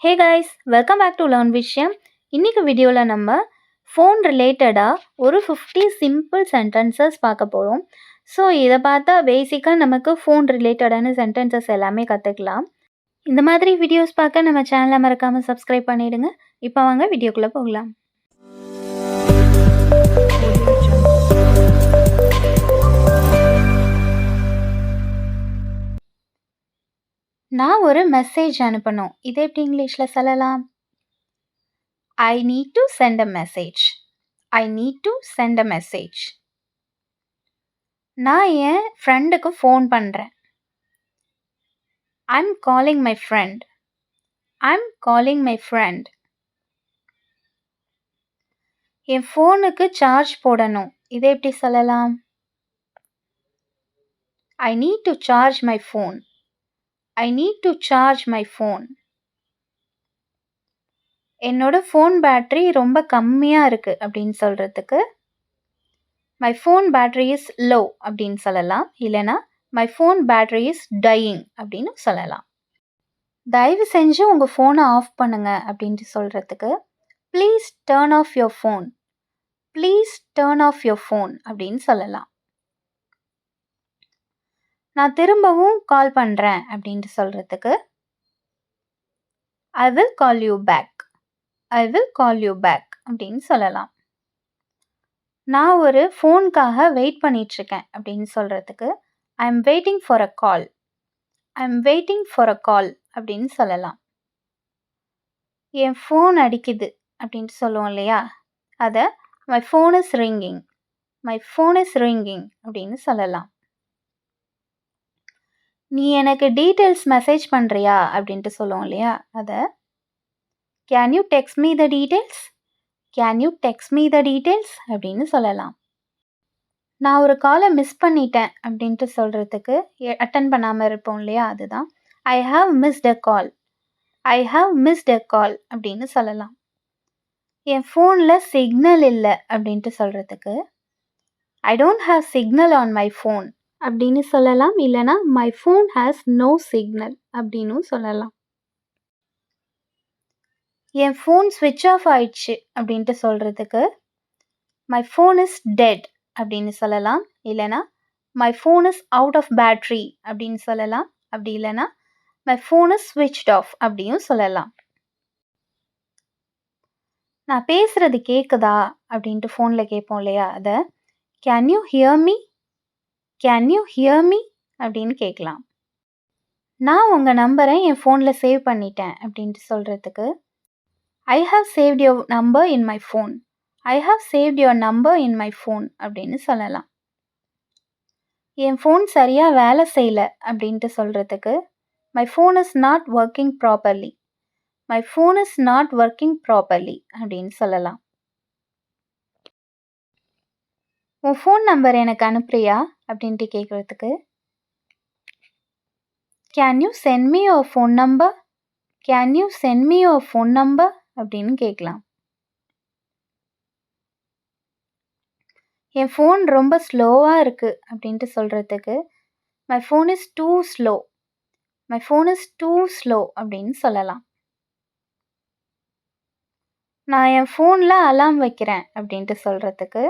Hey guys, welcome back to learn விஷயம். இன்னைக்கு வீடியோவில் நம்ம ஃபோன் ரிலேட்டடாக ஒரு 50 சிம்பிள் சென்டென்சஸ் பார்க்க போகிறோம். ஸோ இதை பார்த்தா பேசிக்காக நமக்கு ஃபோன் ரிலேட்டடான சென்டென்சஸ் எல்லாமே கற்றுக்கலாம். இந்த மாதிரி வீடியோஸ் பார்க்க நம்ம சேனலை மறக்காமல் சப்ஸ்கிரைப் பண்ணிவிடுங்க. இப்போ வாங்க வீடியோக்குள்ளே போகலாம். நான் ஒரு மெசேஜ் அனுப்பணும். இதை எப்படி இங்கிலீஷில் சொல்லலாம்? I need to send a message. I need to send a message. நான் என் ஃப்ரெண்டுக்கு ஃபோன் பண்ணுறேன். I'm calling my friend. I'm calling my friend. என் ஃபோனுக்கு சார்ஜ் போடணும். இதை எப்படி சொல்லலாம்? I need to charge my phone. I need to charge my phone. என்னோட phone battery ரொம்ப கம்மியாக இருக்குது அப்படின்னு சொல்கிறதுக்கு my phone battery is low அப்படின்னு சொல்லலாம். இல்லைனா my phone battery is dying அப்படின்னு சொல்லலாம். தயவு செஞ்சு உங்கள் ஃபோனை ஆஃப் பண்ணுங்க அப்படின்ட்டு சொல்கிறதுக்கு please turn of your phone. Please turn of your phone அப்படின்னு சொல்லலாம். நான் திரும்பவும் கால் பண்ணுறேன் அப்படின்ட்டு சொல்கிறதுக்கு I will call you back. I will call you back அப்படின்னு சொல்லலாம். நான் ஒரு ஃபோனுக்காக வெயிட் பண்ணிகிட்ருக்கேன் அப்படின்னு சொல்கிறதுக்கு I am waiting for a call. I am waiting for a call அப்படின்னு சொல்லலாம். என் ஃபோன் அடிக்குது அப்படின்ட்டு சொல்லுவோம் இல்லையா, அதை my phone is ringing. My phone is ringing அப்படின்னு சொல்லலாம். நீ எனக்கு டீட்டெயில்ஸ் மெசேஜ் பண்ணுறியா அப்படின்ட்டு சொல்லுவோம் இல்லையா, அதை can you text me the details? Can you text me the details அப்படின்னு சொல்லலாம். நான் ஒரு காலை மிஸ் பண்ணிட்டேன் அப்படின்ட்டு சொல்கிறதுக்கு அட்டன் பண்ணாமல் இருப்போம் இல்லையா, அதுதான் I have missed a call. I have missed a call அப்படின்னு சொல்லலாம். என் ஃபோனில் சிக்னல் இல்லை அப்படின்ட்டு சொல்கிறதுக்கு I don't have signal on my phone அப்படின்னு சொல்லலாம். இல்லைனா my phone has no signal அப்படின்னு சொல்லலாம். என் ஃபோன் ஸ்விட்ச் ஆஃப் ஆயிடுச்சு அப்படின்ட்டு சொல்கிறதுக்கு my phone is dead அப்படின்னு சொல்லலாம். இல்லைனா my phone is out of battery அப்படின்னு சொல்லலாம். அப்படி இல்லைனா my phone is switched off அப்படியும் சொல்லலாம். நான் பேசுகிறது கேட்குதா அப்படின்ட்டு ஃபோனில் கேட்போம் இல்லையா, அதை can you hear me? Can you hear me அப்படின்னு கேட்கலாம். நான் உங்கள் நம்பரை என் ஃபோனில் சேவ் பண்ணிட்டேன் அப்படின்ட்டு சொல்கிறதுக்கு I have saved your number in my phone. I have saved your number in my phone அப்படின்னு சொல்லலாம். என் ஃபோன் சரியாக வேலை செய்யலை அப்படின்ட்டு சொல்கிறதுக்கு my phone is not working properly. My phone is not working properly அப்படின்னு சொல்லலாம். உன் ஃபோன் நம்பர் எனக்கு அனுப்புறியா அப்படின்ட்டு கேட்குறதுக்கு Can you send me your phone number? Can you send me your phone number அப்படின்னு கேட்கலாம். என் ஃபோன் ரொம்ப ஸ்லோவாக இருக்குது அப்படின்ட்டு சொல்கிறதுக்கு my phone is too slow. My phone is too slow அப்படின்னு சொல்லலாம். நான் என் ஃபோனில் அலாம் வைக்கிறேன் அப்படின்ட்டு சொல்கிறதுக்கு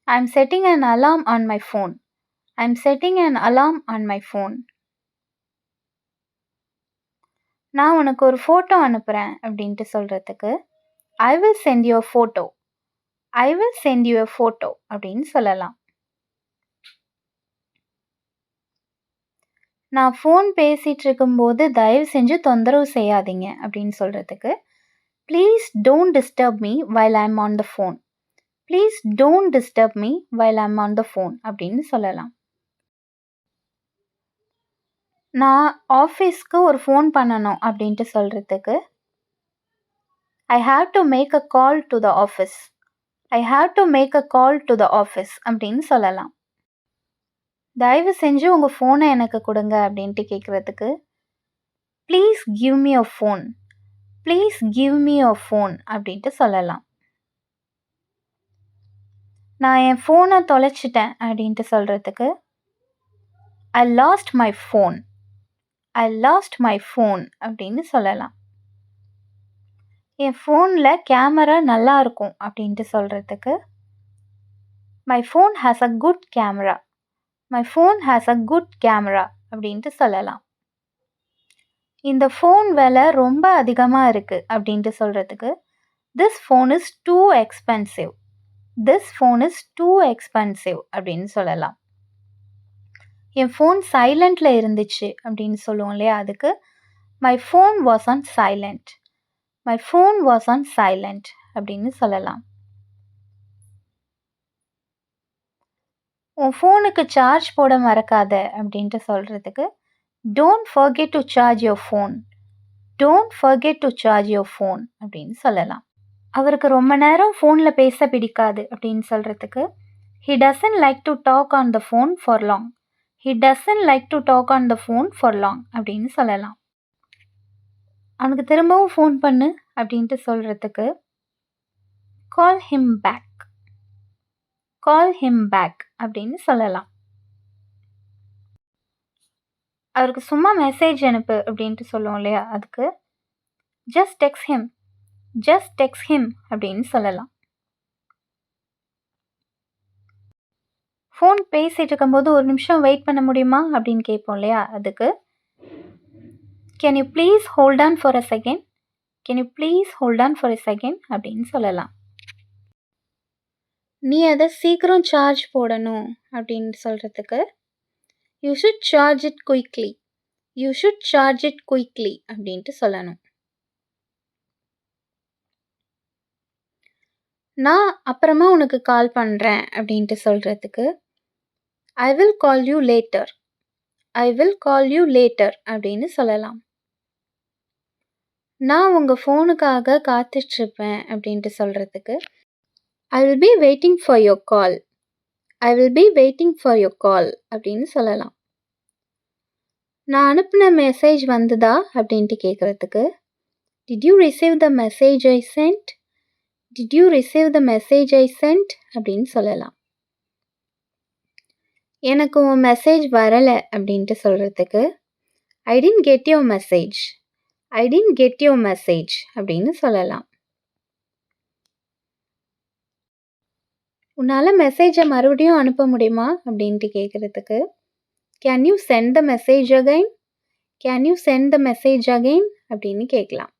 I am setting an alarm on my phone. I am setting an alarm on my phone. நான் உனக்கு ஒரு ஃபோட்டோ அனுப்புகிறேன் அப்படின்ட்டு சொல்கிறதுக்கு I will send you a photo. I will send you a photo அப்படின்னு சொல்லலாம். நான் ஃபோன் பேசிகிட்டு இருக்கும்போது தயவு செஞ்சு தொந்தரவு செய்யாதீங்க அப்படின்னு சொல்கிறதுக்கு please don't disturb me while I am on the phone. Please don't disturb me while I am on the phone அப்படின்னு சொல்லலாம். நான் ஆஃபீஸ்க்கு ஒரு ஃபோன் பண்ணணும் அப்படின்ட்டு சொல்கிறதுக்கு I have to make a call to the office. I have to make a call to the office அப்படின்னு சொல்லலாம். தயவு செஞ்சு உங்கள் ஃபோனை எனக்கு கொடுங்க அப்படின்ட்டு கேட்குறதுக்கு please give me your phone. Please give me your phone அப்படின்ட்டு சொல்லலாம். நான் என் ஃபோனை தொலைச்சிட்டேன் அப்படின்ட்டு சொல்கிறதுக்கு I lost my phone. I lost my phone அப்படின்னு சொல்லலாம். என் ஃபோனில் கேமரா நல்லா இருக்கும் அப்படின்ட்டு சொல்கிறதுக்கு my phone has a good camera. My phone has a good camera அப்படின்ட்டு சொல்லலாம். இந்த ஃபோன் விலை ரொம்ப அதிகமாக இருக்குது அப்படின்ட்டு சொல்கிறதுக்கு this phone is two expensive. This phone is two expensive அப்படின்னு சொல்லலாம். என் ஃபோன் சைலண்டில் இருந்துச்சு அப்படின்னு சொல்லுவோம் இல்லையா, அதுக்கு my phone was on silent. My phone was on silent அப்படின்னு சொல்லலாம். உன் ஃபோனுக்கு சார்ஜ் போட மறக்காத அப்படின்ட்டு சொல்கிறதுக்கு don't forget to charge your phone. Don't forget to charge your phone அப்படின்னு சொல்லலாம். அவருக்கு ரொம்ப நேரம் ஃபோனில் பேச பிடிக்காது அப்படின்னு சொல்கிறதுக்கு he doesn't like to talk on the phone for long. he doesn't like to talk on the phone for long அப்படின்னு சொல்லலாம். அவனுக்கு திரும்பவும் ஃபோன் பண்ணு அப்படின்ட்டு சொல்கிறதுக்கு call him back. call him back அப்படின்னு சொல்லலாம். அவருக்கு சும்மா மெசேஜ் அனுப்பு அப்படின்ட்டு சொல்லுவோம் இல்லையா, அதுக்கு just text him. just text him அப்படின்னு சொல்லலாம். ஃபோன் பேசிகிட்டு இருக்கும்போது ஒரு நிமிஷம் வெயிட் பண்ண முடியுமா அப்படின்னு கேட்போம் இல்லையா, அதுக்கு can you please hold on for a second. Can you please hold on for a second அப்படின்னு சொல்லலாம். நீ அதை சீக்கிரம் சார்ஜ் போடணும் அப்படின்னு சொல்கிறதுக்கு you should charge it quickly. You should charge it quickly அப்படின்ட்டு சொல்லணும். நான் அப்புறமா உனக்கு கால் பண்ணுறேன் அப்படின்ட்டு சொல்கிறதுக்கு I will call you later. I will call you later அப்படின்னு சொல்லலாம். நான் உங்கள் ஃபோனுக்காக காத்துட்ருப்பேன் அப்படின்ட்டு சொல்கிறதுக்கு I will be waiting for your call. I will be waiting for your call அப்படின்னு சொல்லலாம். நான் அனுப்பின மெசேஜ் வந்துதா அப்படின்ட்டு கேட்குறதுக்கு did you receive the message I sent. Did you receive the message I sent அப்படின்னு சொல்லலாம். எனக்கு உன் மெசேஜ் வரலை அப்படின்ட்டு சொல்கிறதுக்கு I didn't get your message. I didn't get your message அப்படின்னு சொல்லலாம். உன்னால் மெசேஜை மறுபடியும் அனுப்ப முடியுமா அப்படின்ட்டு கேட்குறதுக்கு can you send the message again. Can you send the message again அப்படின்னு கேட்கலாம்.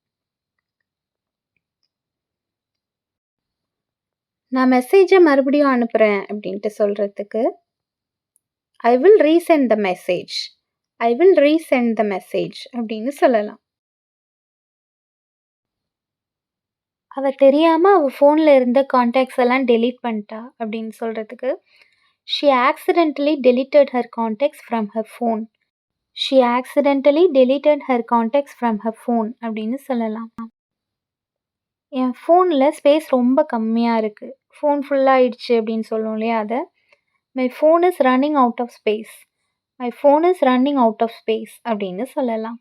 நான் மெசேஜை மறுபடியும் அனுப்புகிறேன் அப்படின்ட்டு சொல்கிறதுக்கு I will recent the message. I will recent the message அப்படின்னு சொல்லலாம். அவள் தெரியாமல் அவள் ஃபோனில் இருந்த காண்டாக்ட்ஸ் எல்லாம் டெலீட் பண்ணிட்டா அப்படின்னு சொல்கிறதுக்கு she accidentally deleted her contacts from her phone. She accidentally deleted her contacts from her phone அப்படின்னு சொல்லலாம். என் ஃபோனில் ஸ்பேஸ் ரொம்ப கம்மியாக இருக்குது, ஃபோன் ஃபுல்லாகிடுச்சு அப்படின்னு சொல்லுவோம் இல்லையா, அதை my phone is running out of space. My phone is running out of space அப்படின்னு சொல்லலாம்.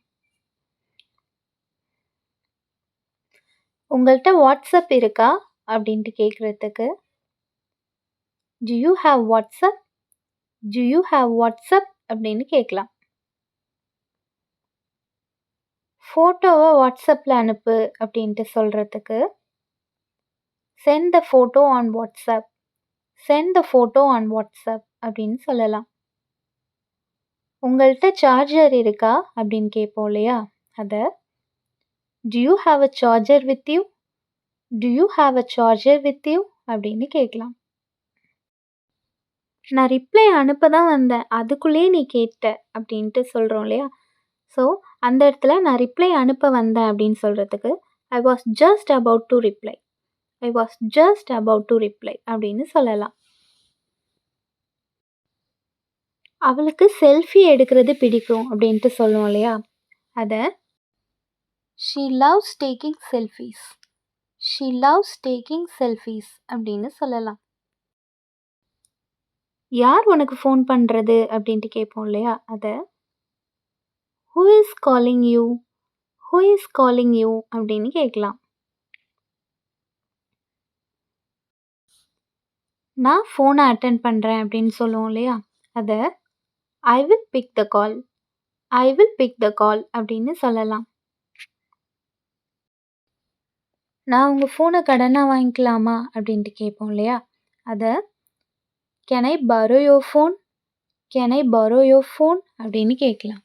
உங்கள்கிட்ட வாட்ஸ்அப் இருக்கா அப்படின்ட்டு கேட்குறதுக்கு do you have WhatsApp. Do you have WhatsApp அப்படின்னு கேட்கலாம். ஃபோட்டோவை வாட்ஸ்அப்பில் அனுப்பு அப்படின்ட்டு சொல்கிறதுக்கு send the photo on WhatsApp. Send the photo on WhatsApp அப்படின்னு சொல்லலாம். உங்கள்கிட்ட சார்ஜர் இருக்கா அப்படின்னு கேட்போம் இல்லையா, அதை do you have a charger with you. Do you have a charger with you அப்படின்னு கேட்கலாம். நான் ரிப்ளை அனுப்ப தான் வந்தேன், அதுக்குள்ளேயே நீ கேட்ட அப்படின்ட்டு சொல்கிறோம் இல்லையா, ஸோ அந்த இடத்துல நான் ரிப்ளை அனுப்ப வந்தேன் அப்படின்னு சொல்கிறதுக்கு I was just about to reply. I was just about to reply அப்படின்னு சொல்லலாம். அவளுக்கு செல்ஃபி எடுக்கிறது பிடிக்கும் அப்படின்ட்டு சொல்லுவோம் இல்லையா, அதை she loves taking selfies. She loves taking selfies அப்படின்னு சொல்லலாம். யார் உனக்கு ஃபோன் பண்ணுறது அப்படின்ட்டு கேட்போம் இல்லையா, அதை who is calling you. Who is calling you அப்படின்னு கேட்கலாம். நான் ஃபோனை அட்டன் பண்ணுறேன் அப்படின்னு சொல்லுவோம் இல்லையா, அதை I will pick the call. I will pick the call அப்படின்னு சொல்லலாம். நான் உங்கள் ஃபோனை கடனாக வாங்கிக்கலாமா அப்படின்ட்டு கேட்போம் இல்லையா? அதை can I borrow your phone? Can I borrow your phone? அப்படின்னு கேட்கலாம்.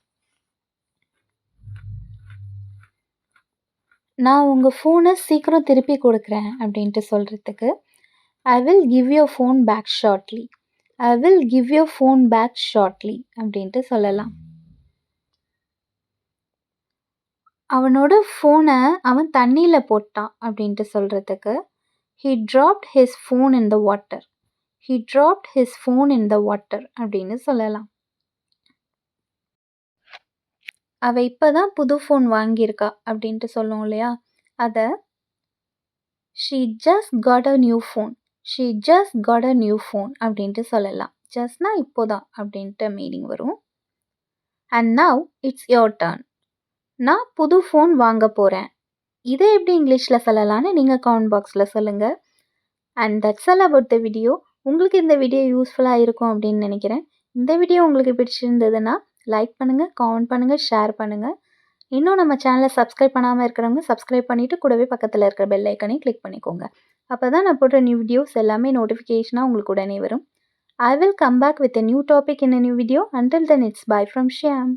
நான் உங்கள் ஃபோனை சீக்கிரம் திருப்பி கொடுக்குறேன் அப்படின்ட்டு சொல்கிறதுக்கு I will give your phone back shortly. I will give your phone back shortly அப்படின்ட்டு சொல்லலாம். அவனோட ஃபோனை அவன் தண்ணியில் போட்டான் அப்படின்ட்டு சொல்கிறதுக்கு he dropped his phone in the water. he dropped his phone in the water அப்படின்னு சொல்லலாம். அவ இப்போ தான் புது ஃபோன் வாங்கியிருக்கா அப்படின்ட்டு சொல்லுவோம் இல்லையா? அதை she just got a new phone. she just got a new phone அப்படின்ட்டு சொல்லலாம். ஜஸ்ட்னா இப்போதான் அப்படின்ட்டு மீனிங் வரும். and now it's your turn. நான் புது ஃபோன் வாங்க போகிறேன். இதை எப்படி இங்கிலீஷில் சொல்லலான்னு நீங்கள் கமெண்ட் பாக்ஸில் சொல்லுங்கள். And that's all about the video. உங்களுக்கு இந்த வீடியோ யூஸ்ஃபுல்லாக இருக்கும் அப்படின்னு நினைக்கிறேன். இந்த வீடியோ உங்களுக்கு பிடிச்சிருந்ததுன்னா லைக் பண்ணுங்கள், கமெண்ட் பண்ணுங்கள், ஷேர் பண்ணுங்கள். இன்னும் நம்ம சேனலை சப்ஸ்கிரைப் பண்ணாமல் இருக்கிறவங்க சப்ஸ்கிரைப் பண்ணிவிட்டு கூடவே பக்கத்தில் இருக்கிற பெல் ஐக்கனையும் கிளிக் பண்ணிக்கோங்க. அப்போ தான் நான் போடுற நியூ வீடியோஸ் எல்லாமே நோட்டிஃபிகேஷனாக உங்களுக்கு உடனே வரும். I will come back with a new topic in a new video. Until then, it's bye from Shyam.